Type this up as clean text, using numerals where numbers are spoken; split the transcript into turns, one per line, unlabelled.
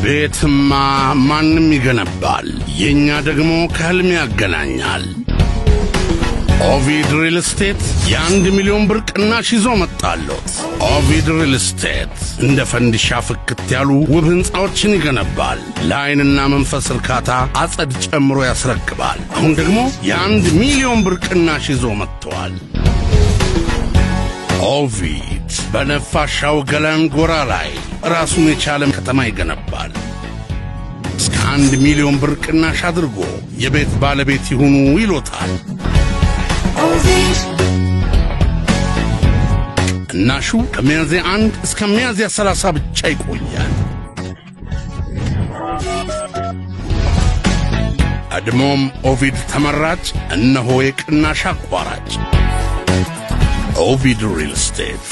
ቤትማ ማንም ይገነባል፣ የኛ ደግሞ ከህልም ያገናኛል። ኦቪድ ሪል ስቴት የ1 ሚሊዮን ብር ቅናሽ ይዞ መጣሎት። ኦቪድ ሪል ስቴት እንደ ፈንዲሻ ፍክት ያሉ ውብ ሕንፃዎችን ይገነባል። ለዓይንና መንፈስ እርካታ አጸድ ጨምሮ ያስረክባል። አሁን ደግሞ የ1 ሚሊዮን ብር ቅናሽ ይዞ መጥቷል። ኦቪድ በነፋሻው ገላን ጎራ ላይ ራሱን የቻለ ከተማ ይገነባል። እስከ 1 ሚሊዮን ብር ቅናሽ አድርጎ የቤት ባለቤት ይሁኑ ይሎታል። ቅናሹ ከሚያዝያ 1 እስከ ሚያዝያ 30 ብቻ ይቆያል። አድሞም ኦቪድ ተመራጭ እነሆ የቅናሽ አቋራጭ ኦቪድ ሪል ስቴት።